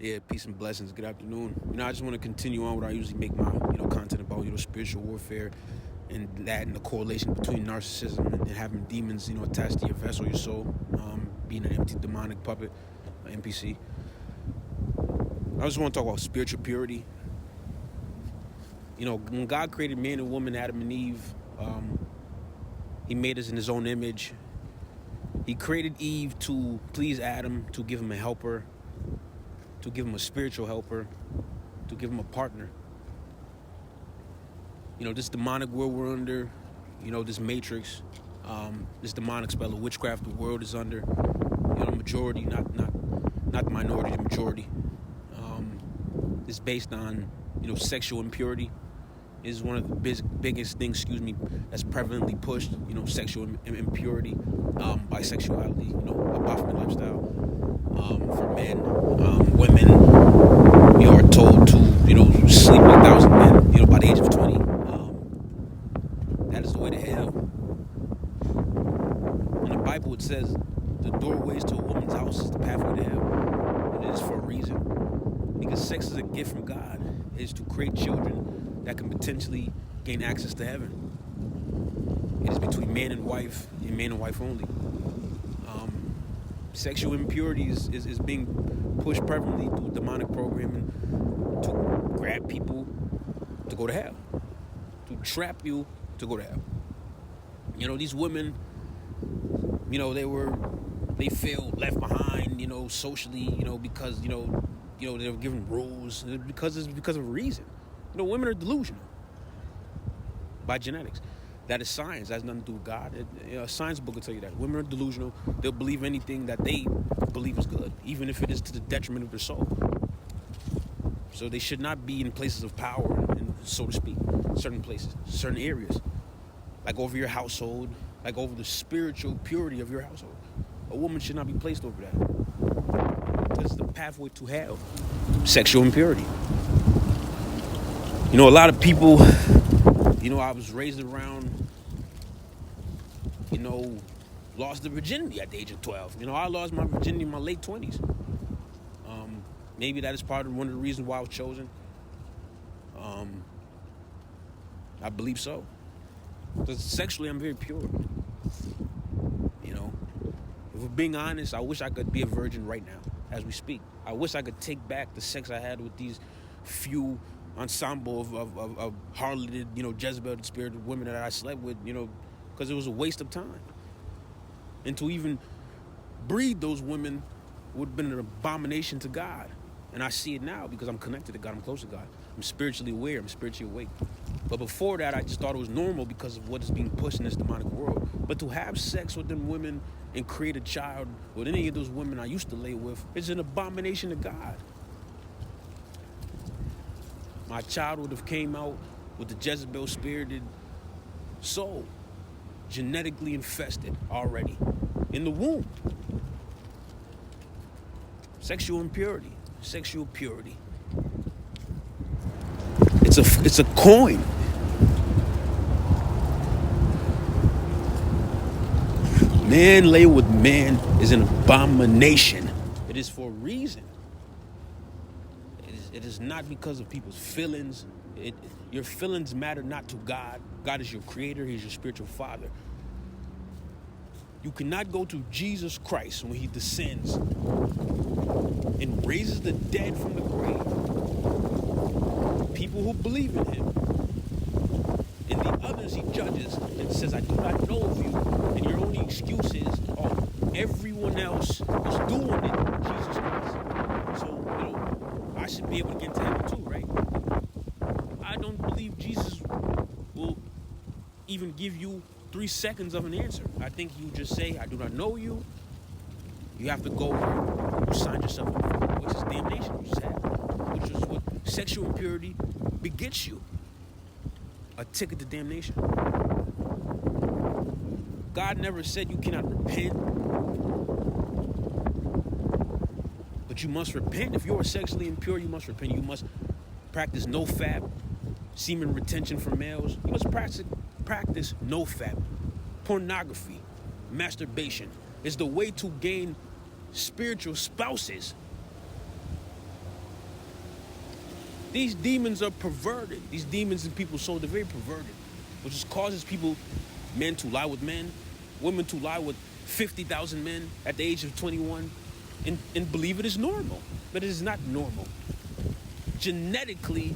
Yeah, peace and blessings. Good afternoon. I just want to continue on what I usually make my, content about, spiritual warfare and that and the correlation between narcissism and having demons, attached to your vessel, your soul, being an empty demonic puppet, NPC. I just want to talk about spiritual purity. When God created man and woman, Adam and Eve, he made us in his own image. He created Eve to please Adam, to give him a helper, to give him a spiritual helper, to give him a partner. This demonic world we're under, this matrix, this demonic spell of witchcraft the world is under, the majority, not the minority, the majority, is based on, sexual impurity. Is one of the biggest things, that's prevalently pushed, sexual impurity, bisexuality, a Baphomet lifestyle. For men, women, we are told to, sleep with 1,000 men, by the age of 20. That is the way to hell. In the Bible, it says the doorways to a woman's house is the pathway to hell. And it is for a reason. Because sex is a gift from God. It is to create children that can potentially gain access to heaven. It is between man and wife only. Sexual impurity is being pushed prevalently through demonic programming to grab people to go to hell, to trap you to go to hell. These women, they feel left behind, socially, because, they were given rules, because of a reason. Women are delusional by genetics. That is science. That has nothing to do with God. A science book will tell you that. Women are delusional. They'll believe anything that they believe is good, even if it is to the detriment of their soul. So they should not be in places of power, and so to speak, certain places, certain areas, like over your household, like over the spiritual purity of your household. A woman should not be placed over that. That's the pathway to hell. Sexual impurity. A lot of people, I was raised around, lost the virginity at the age of 12. I lost my virginity in my late 20s. Maybe that is part of one of the reasons why I was chosen. I believe so. Because sexually, I'm very pure. If we're being honest, I wish I could be a virgin right now, as we speak. I wish I could take back the sex I had with these few ensemble of harloted, Jezebel spirited women that I slept with, because it was a waste of time. And to even breed those women would have been an abomination to God. And I see it now because I'm connected to God. I'm close to God. I'm spiritually aware. I'm spiritually awake. But before that, I just thought it was normal because of what is being pushed in this demonic world. But to have sex with them women and create a child with any of those women I used to lay with is an abomination to God. My child would have came out with the Jezebel spirited soul, genetically infested already in the womb. Sexual impurity, sexual purity. It's a coin. Man lay with man is an abomination. It is for a reason. It is not because of people's feelings. Your feelings matter not to God. God is your creator. He's your spiritual father. You cannot go to Jesus Christ when he descends and raises the dead from the grave. People who believe in him. And the others he judges and says, I do not know of you. And your only excuse is, oh, everyone else is doing it, Jesus Christ. So, I should be able to get into heaven too, right? I don't believe Jesus will even give you 3 seconds of an answer. I think you just say, I do not know you. You have to go where you signed yourself up for, which is damnation, which is what sexual impurity begets you. A ticket to damnation. God never said you cannot repent, but you must repent. If you are sexually impure, you must repent. You must practice no-fap, semen retention for males. You must practice no-fap. Pornography, masturbation is the way to gain spiritual spouses. These demons are perverted. These demons in people's soul, they're very perverted, which just causes people, men to lie with men, women to lie with 50,000 men at the age of 21 and believe it is normal. But it is not normal. Genetically,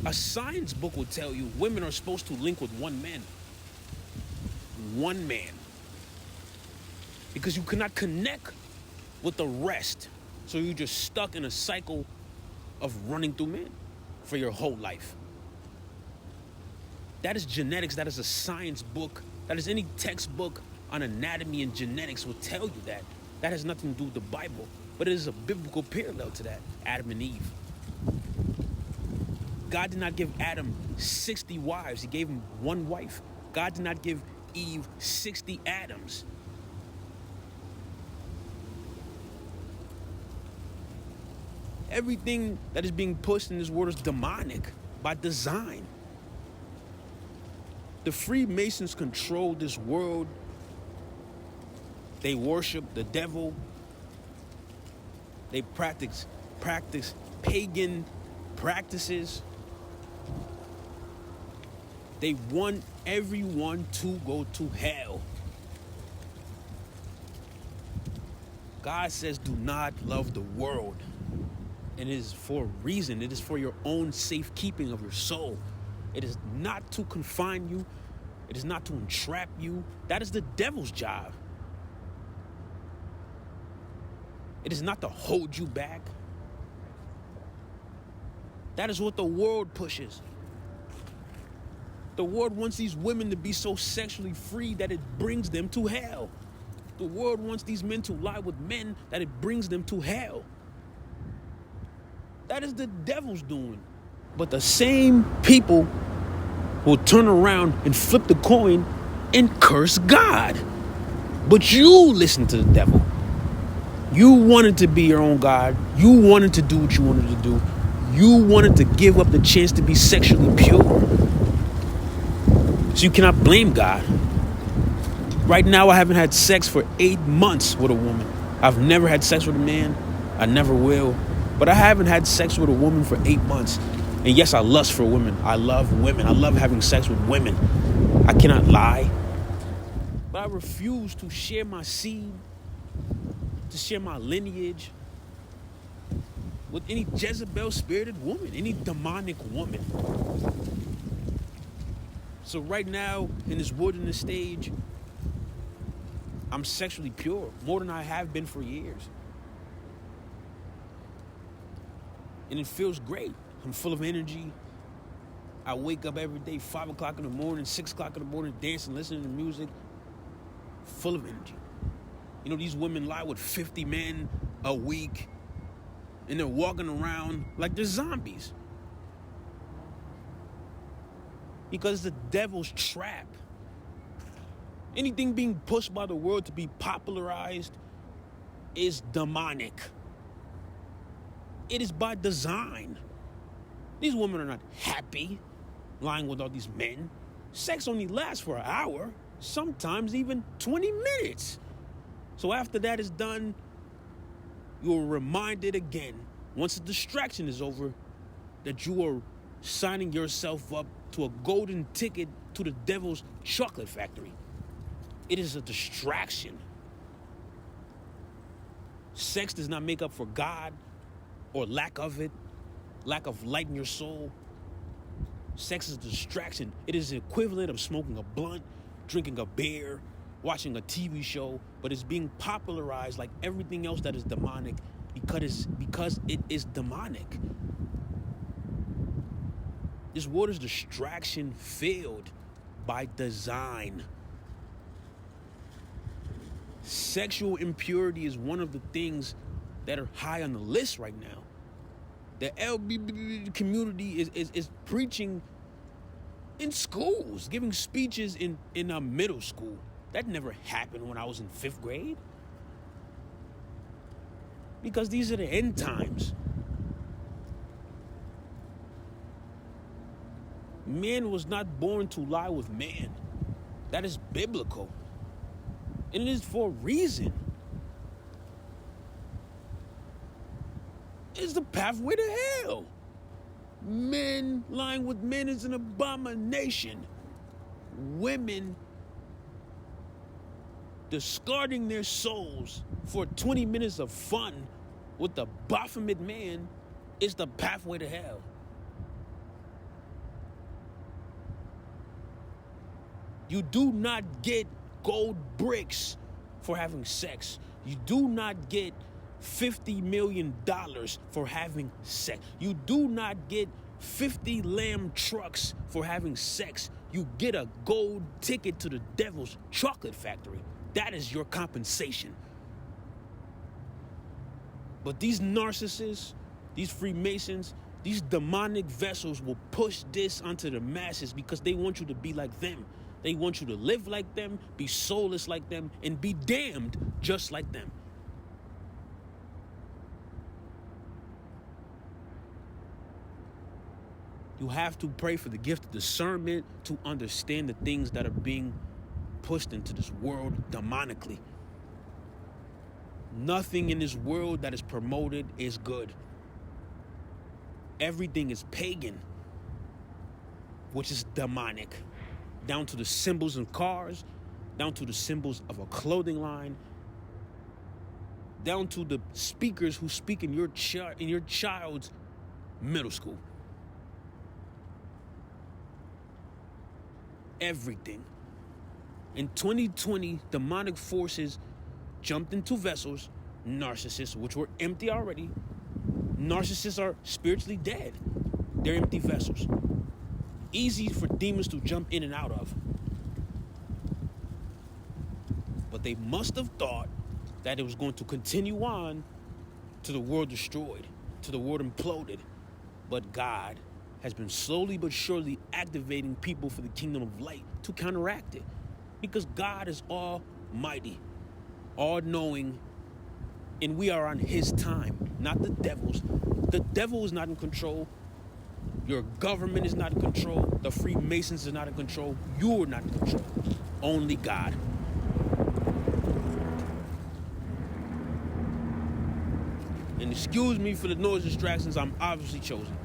a science book will tell you women are supposed to link with one man. One man. Because you cannot connect with the rest. So you're just stuck in a cycle of running through men for your whole life. That is genetics. That is a science book. That is any textbook on anatomy and genetics will tell you that. That has nothing to do with the Bible. But it is a biblical parallel to that. Adam and Eve. God did not give Adam 60 wives. He gave him one wife. God did not give Eve 60 Adams. Everything that is being pushed in this world is demonic by design. The Freemasons control this world. They worship the devil. They practice pagan practices. They want everyone to go to hell. God says, do not love the world. And it is for a reason. It is for your own safekeeping of your soul. It is not to confine you. It is not to entrap you. That is the devil's job. It is not to hold you back. That is what the world pushes. The world wants these women to be so sexually free that it brings them to hell. The world wants these men to lie with men that it brings them to hell. That is the devil's doing. But the same people will turn around and flip the coin and curse God. But you listen to the devil. You wanted to be your own God. You wanted to do what you wanted to do. You wanted to give up the chance to be sexually pure. So you cannot blame God. Right now, I haven't had sex for 8 months with a woman. I've never had sex with a man. I never will. But I haven't had sex with a woman for 8 months. And yes, I lust for women. I love women. I love having sex with women. I cannot lie. But I refuse to share my seed, to share my lineage with any Jezebel-spirited woman, any demonic woman. So right now, in this wilderness stage, I'm sexually pure, more than I have been for years. And it feels great. I'm full of energy. I wake up every day, 5 o'clock in the morning, 6 o'clock in the morning, dancing, listening to music. Full of energy. You know, these women lie with 50 men a week, and they're walking around like they're zombies. Because the devil's trap. Anything being pushed by the world to be popularized is demonic. It is by design. These women are not happy lying with all these men. Sex only lasts for an hour, sometimes even 20 minutes. So after that is done, you're reminded again, once the distraction is over, that you are signing yourself up to a golden ticket to the devil's chocolate factory. It is a distraction. Sex does not make up for God or lack of it, lack of light in your soul. Sex is a distraction. It is the equivalent of smoking a blunt, drinking a beer, watching a TV show, but it's being popularized like everything else that is demonic because it is demonic. This world is distraction filled by design. Sexual impurity is one of the things that are high on the list right now. The LGBT community is preaching in schools, giving speeches in middle school. That never happened when I was in 5th grade. Because these are the end times. Man was not born to lie with man. That is biblical. And it is for a reason. It's the pathway to hell. Men lying with men is an abomination. Women discarding their souls for 20 minutes of fun with the Baphomet man is the pathway to hell. You do not get gold bricks for having sex. You do not get $50 million for having sex. You do not get 50 lamb trucks for having sex. You get a gold ticket to the devil's chocolate factory. That is your compensation. But these narcissists, these Freemasons, these demonic vessels will push this onto the masses because they want you to be like them. They want you to live like them, be soulless like them, and be damned just like them. You have to pray for the gift of discernment to understand the things that are being pushed into this world demonically. Nothing in this world that is promoted is good. Everything is pagan, which is demonic. Down to the symbols of cars, down to the symbols of a clothing line, down to the speakers who speak in your child's middle school. Everything. In 2020, demonic forces jumped into vessels, narcissists, which were empty already. Narcissists are spiritually dead. They're empty vessels. Easy for demons to jump in and out of. But they must have thought that it was going to continue on to the world destroyed, to the world imploded. But God has been slowly but surely activating people for the kingdom of light to counteract it. Because God is almighty, all-knowing, and we are on his time, not the devil's. The devil is not in control. Your government is not in control. The Freemasons are not in control. You're not in control. Only God. And excuse me for the noise distractions. I'm obviously chosen.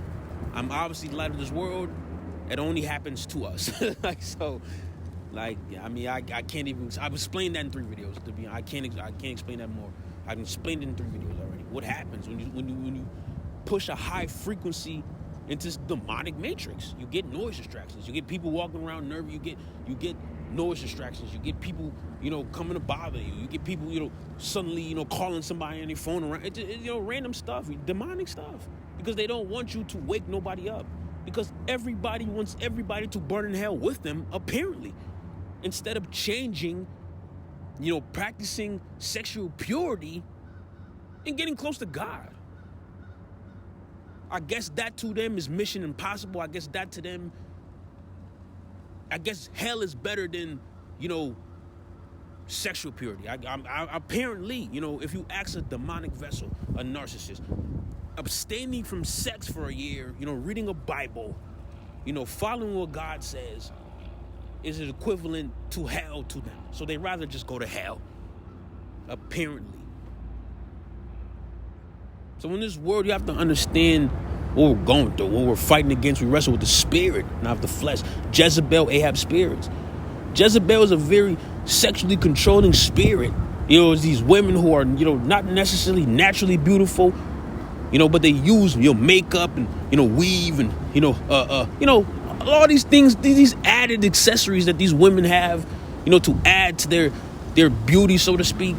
I'm obviously the light of this world. It only happens to us. I can't even. I've explained that in 3 videos. To be honest, I can't explain that more. I've explained it in 3 videos already. What happens when you push a high frequency into this demonic matrix? You get noise distractions. You get people walking around nervous. You get noise distractions. You get people, coming to bother you. You get people, suddenly, calling somebody on their phone around. Random stuff, demonic stuff. Because they don't want you to wake nobody up. Because everybody wants everybody to burn in hell with them, apparently. Instead of changing, practicing sexual purity and getting close to God. I guess that to them is mission impossible. I guess hell is better than, sexual purity. Apparently, if you ask a demonic vessel, a narcissist, abstaining from sex for a year, reading a Bible, following what God says, is it equivalent to hell to them. So they rather just go to hell, apparently. So in this world, you have to understand what we're going through, what we're fighting against. We wrestle with the spirit, not the flesh. Jezebel, Ahab spirits. Jezebel is a very sexually controlling spirit. It's these women who are, not necessarily naturally beautiful, but they use, makeup and, weave and, all these things, these added accessories that these women have, to add to their beauty, so to speak,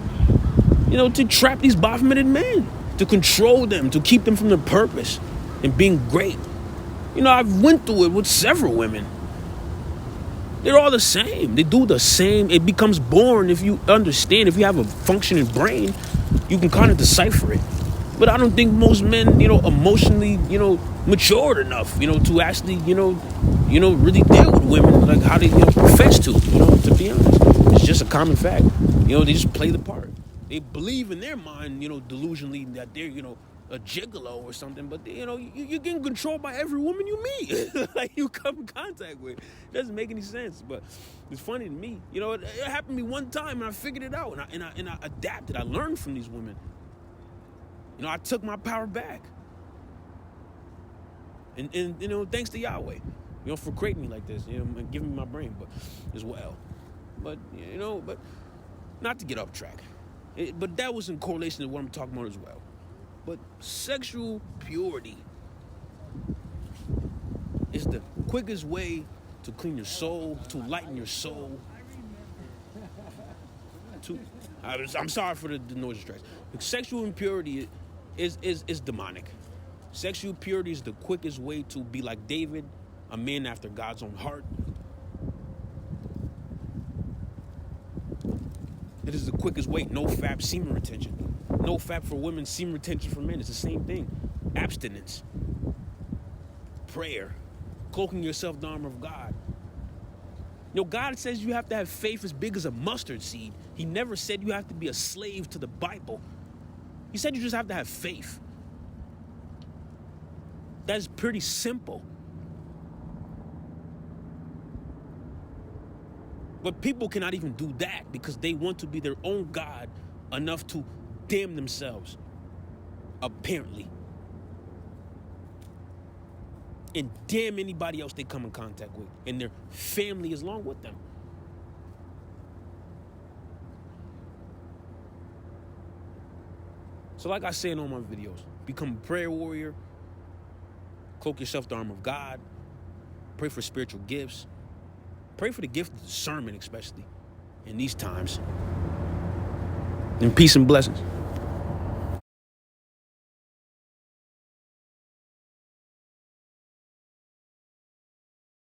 to trap these Baphomet men, to control them, to keep them from their purpose and being great. I've went through it with several women. They're all the same. They do the same. It becomes boring if you understand. If you have a functioning brain, you can kind of decipher it. But I don't think most men, emotionally, matured enough, to actually, really deal with women like how they, profess to be honest. It's just a common fact. They just play the part. They believe in their mind, delusionally that they're, a gigolo or something, but you're getting controlled by every woman you meet, like you come in contact with. It doesn't make any sense, but it's funny to me. It happened to me one time, and I figured it out, and I adapted. I learned from these women. I took my power back. And thanks to Yahweh, for creating me like this, and giving me my brain, but as well. But but not to get off track. But that was in correlation to what I'm talking about as well. But sexual purity is the quickest way to clean your soul, to lighten your soul. I'm sorry for the noise distracts. Sexual impurity is demonic. Sexual purity is the quickest way to be like David, a man after God's own heart. It is the quickest way. No fap, semen retention. No fap for women, semen retention for men. It's the same thing. Abstinence. Prayer. Cloaking yourself in the armor of God. God says you have to have faith as big as a mustard seed. He never said you have to be a slave to the Bible. He said you just have to have faith. That's pretty simple. But people cannot even do that because they want to be their own God enough to damn themselves, apparently. And damn anybody else they come in contact with, and their family is along with them. So like I say in all my videos, become a prayer warrior, cloak yourself in the armor of God, pray for spiritual gifts, pray for the gift of discernment, especially in these times. And peace and blessings.